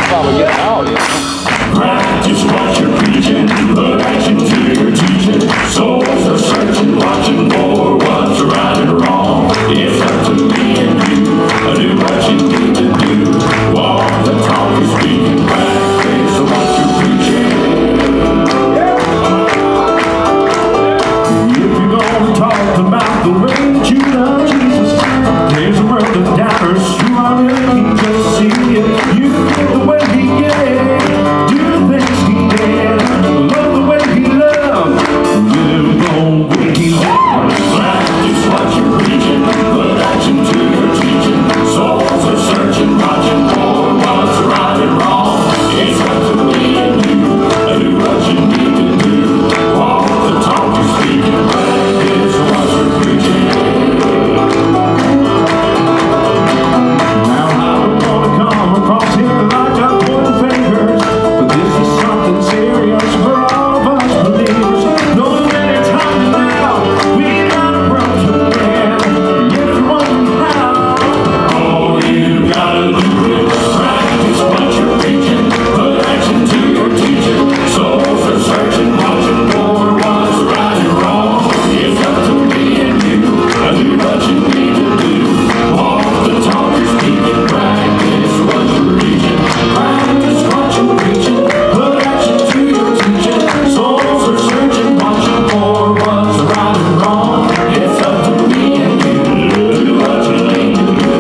probably get out. Practice what you're preaching, put action to your teaching. Souls are searching, watching for what's right and wrong. It's up to me and you, do what you need to do. Walk the talk you're speaking, practice what you're preaching. If you're gonna talk about the way that you love Jesus, there's a world of doubters who are willing to see it. You get the way he gave, do the things he did, love the way he loved, live the way he lived. Practice what you're preaching, put action to your teaching. Souls are searching, watching for what's right and wrong. It's up to me and you, do what you need to do. Walk the talk you're speaking, practice what you're preaching. Now I don't want to come across here like I'm pointing fingers, but this is something serious for all of us believers. Knowing that it's happening now, we gotta approach it again. If you're wondering how, all you gotta do is practice what you're preaching, put action to your teaching. Souls are searching, watching for what's right and wrong. It's up to me and you, do what you need to do. Walk the talk you're speaking, practice what you're preaching. Practice what you're preaching, put action to your teaching. Souls are searching, watching for what's right and wrong. It's up to me and you, do what you need to do.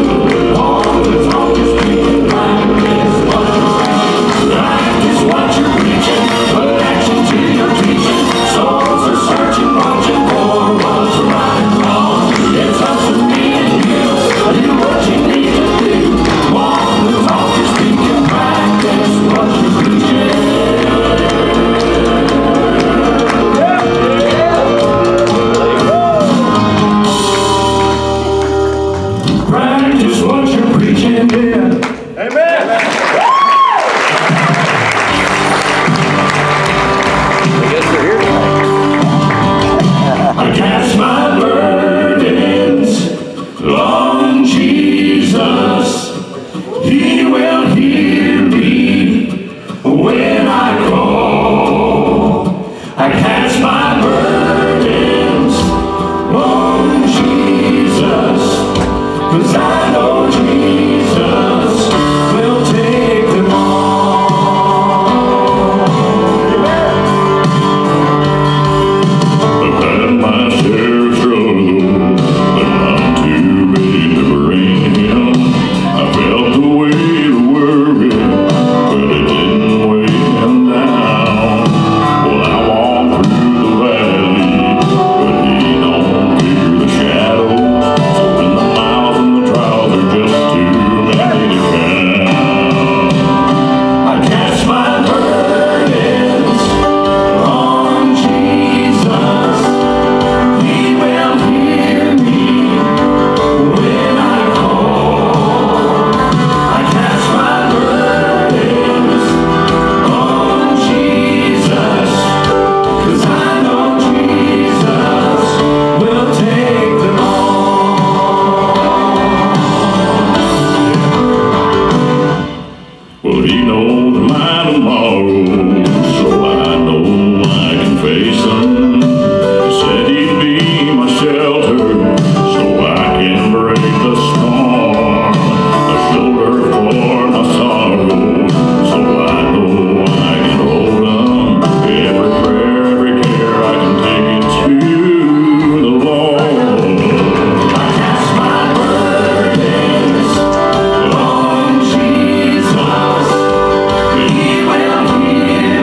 Walk the talk you're speaking, practice what you're preaching. Practice what you're preaching, put action to your teaching. Souls are searching, watching for what's right and wrong. It's up to me and you, do what you need to do. Walk the talk you're speaking, practice what you're preaching. Practice what you're preaching, yeah. Amen. I guess they're here tonight. I cast my burdens on Jesus. He will hear me when I call. I cast my burdens on Jesus, 'cause I know Jesus will take them all. I've had my share of struggles, but I'm too big to bring him. I felt the weight of worry, but it didn't weigh him down. Well, I walked through the valley, but he don't fear the shadows. So when the miles and the trials are just too many to count, I cast my burdens on Jesus. He will hear me when I call. I cast my burdens on Jesus, 'cause I know Jesus will take them all. Well, he knows my tomorrow, so I know I can face him. He said he'd be my shelter, so I can break the storm. A shoulder for my sorrow, so I know I can hold on. Every prayer, every care, I can take it to the Lord. I cast my burdens on Jesus. He will hear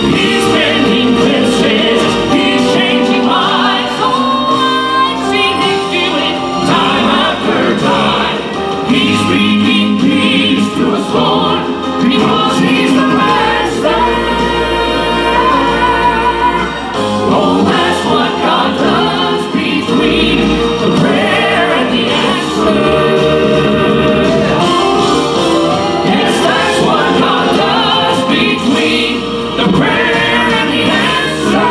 He's mending fences, he's changing lives. Oh, I've seen him do it time after time. He's speaking peace to a storm because he's the master. Oh, that's what God does between the prayer and the answer. Yes, that's what God does between the prayer and the answer.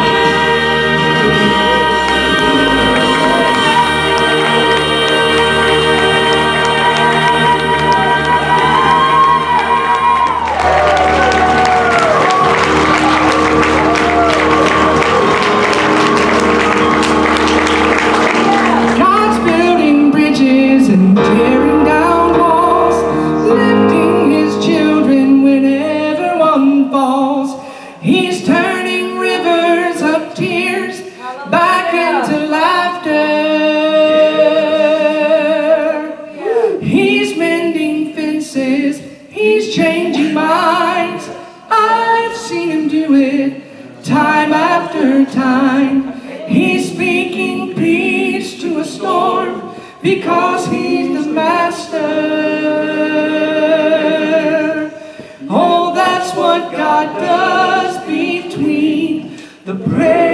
God's building bridges and tearing down walls, lifting his children whenever one falls. He's turning rivers of tears back into laughter. He's mending fences, he's changing minds. I've seen him do it time after time. He's speaking peace to a storm because he's the master. Oh, that's what God does between the prayer